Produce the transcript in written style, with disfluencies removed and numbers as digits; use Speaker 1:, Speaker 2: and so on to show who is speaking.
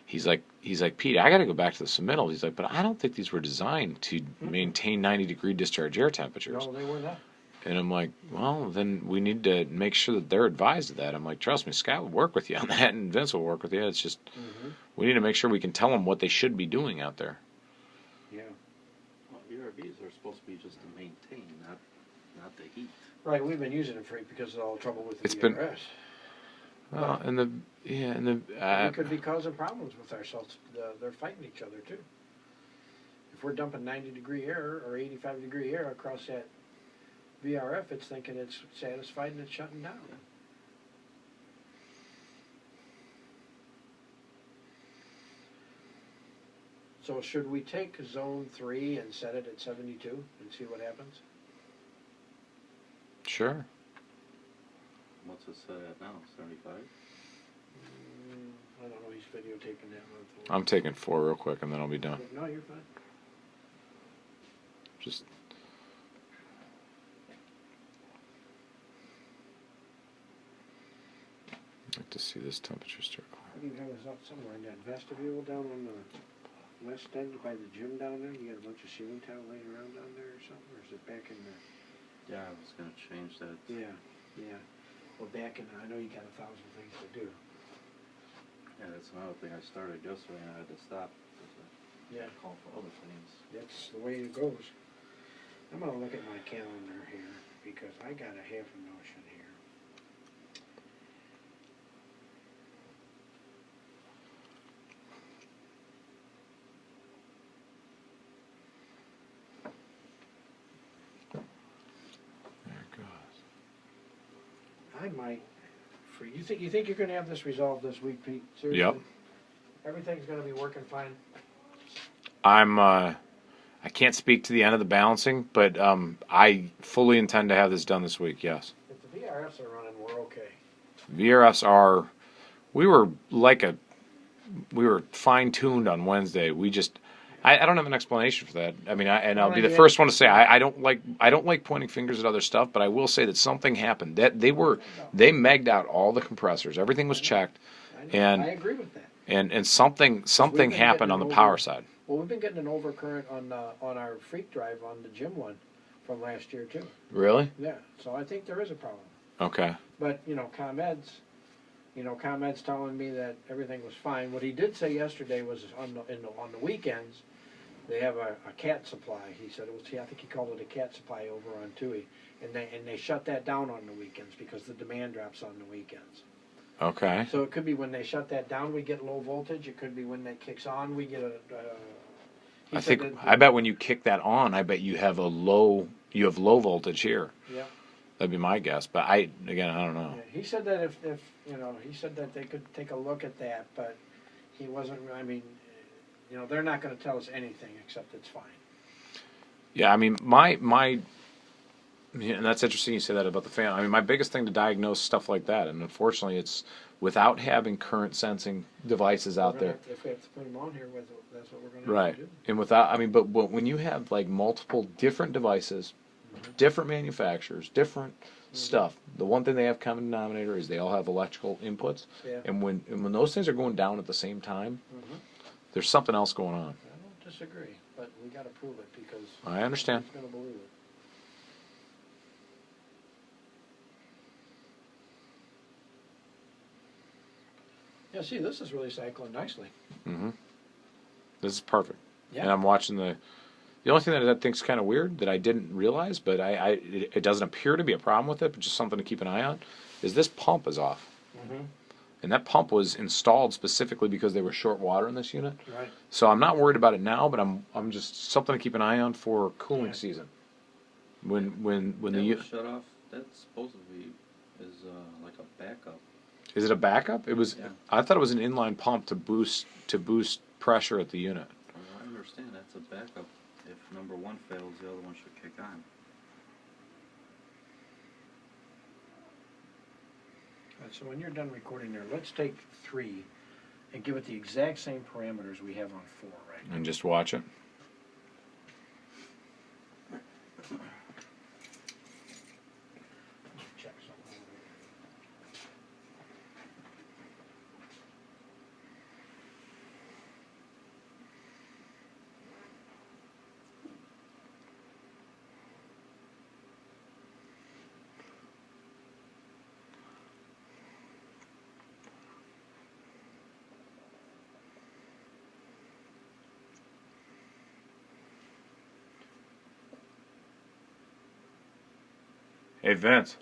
Speaker 1: he's like, Pete, I got to go back to the submittals. He's like, but I don't think these were designed to maintain 90-degree discharge air temperatures.
Speaker 2: No, they were not.
Speaker 1: And I'm like, well, then we need to make sure that they're advised of that. I'm like, trust me, Scott will work with you on that, and Vince will work with you. It's just, we need to make sure we can tell them what they should be doing out there.
Speaker 3: Yeah. Well, ERVs are supposed to be just to maintain, not the heat.
Speaker 2: Right, we've been using them for because of all the trouble with the
Speaker 1: It's been-
Speaker 2: VRS.
Speaker 1: Well,
Speaker 2: We could be causing problems with ourselves. They're fighting each other too. If we're dumping 90-degree air or 85-degree air across that VRF, it's thinking it's satisfied and it's shutting down. So should we take zone 3 and set it at 72 and see what happens?
Speaker 1: Sure.
Speaker 3: What's it set at now? 75?
Speaker 2: I don't know. He's videotaping that one.
Speaker 1: I'm taking 4 real quick, and then I'll be done.
Speaker 2: No, you're fine.
Speaker 1: Just. I'd like to see this temperature start.
Speaker 2: I think that was up somewhere in that vestibule down on the west end by the gym down there. You got a bunch of ceiling tile laying around down there or something, or is it back in the?
Speaker 3: Yeah, I was going to change that.
Speaker 2: Yeah. Well, back in, I know you got 1,000 things to do.
Speaker 3: Yeah, that's another thing. I started yesterday and I had to stop.
Speaker 2: Yeah.
Speaker 3: Call for other things.
Speaker 2: That's the way it goes. I'm going to look at my calendar here because I got a half a notion here.
Speaker 1: There it goes.
Speaker 2: I might. You think you're going to have this resolved this week, Pete? Seriously?
Speaker 1: Yep.
Speaker 2: Everything's going to be working fine.
Speaker 1: I can't speak to the end of the balancing, but I fully intend to have this done this week. Yes.
Speaker 2: If the VRFs are running, we're okay.
Speaker 1: VRFs are. We were fine-tuned on Wednesday. We just. I don't have an explanation for that. I mean, I'll be the first one to say I don't like pointing fingers at other stuff, but I will say that something happened. That they megged out all the compressors. Everything was checked, and
Speaker 2: I agree with that.
Speaker 1: And something happened on the power side.
Speaker 2: Well, we've been getting an overcurrent on our freak drive on the gym one from last year too.
Speaker 1: Really?
Speaker 2: Yeah. So I think there is a problem.
Speaker 1: Okay.
Speaker 2: But ComEd's telling me that everything was fine. What he did say yesterday was on the weekends, they have a cat supply. He said I think he called it a cat supply over on Tui, and they shut that down on the weekends because the demand drops on the weekends.
Speaker 1: Okay.
Speaker 2: So it could be when they shut that down, we get low voltage. It could be when that kicks on, we get
Speaker 1: I bet when you kick that on, I bet you have low voltage here.
Speaker 2: Yeah. That'd
Speaker 1: be my guess, but I don't know.
Speaker 2: Yeah, he said that if he said that they could take a look at that, but he wasn't. I mean, they're not going to tell us anything except it's fine.
Speaker 1: Yeah, I mean, and that's interesting you say that about the fan. I mean, my biggest thing to diagnose stuff like that, and unfortunately, it's without having current sensing devices out there.
Speaker 2: If we have to put them on here, that's what we're going to
Speaker 1: right.
Speaker 2: have to do.
Speaker 1: And without, I mean, but when you have like multiple different devices, different manufacturers, different stuff, the one thing they have common denominator is they all have electrical inputs.
Speaker 2: Yeah.
Speaker 1: And when those things are going down at the same time, there's something else going on.
Speaker 2: I don't disagree, but we got to prove it because
Speaker 1: I understand.
Speaker 2: Who's going to believe it? Yeah, see, this is really cycling nicely.
Speaker 1: Mm-hmm. This is perfect.
Speaker 2: Yeah.
Speaker 1: And I'm watching the only thing that I think's kind of weird that I didn't realize, but it doesn't appear to be a problem with it, but just something to keep an eye on, is this pump is off.
Speaker 2: Mm-hmm.
Speaker 1: And that pump was installed specifically because they were short water in this unit.
Speaker 2: Right.
Speaker 1: So I'm not worried about it now, but I'm just something to keep an eye on for cooling season. When the
Speaker 3: unit shut off, that supposedly is like a backup.
Speaker 1: Is it a backup? It was.
Speaker 3: Yeah.
Speaker 1: I thought it was an inline pump to boost pressure at the unit.
Speaker 3: Well, I understand that's a backup. If number one fails, the other one should kick on.
Speaker 2: All right, so when you're done recording there, let's take 3 and give it the exact same parameters we have on 4 right now.
Speaker 1: And just watch it.
Speaker 2: Check something.
Speaker 4: Hey, Vince.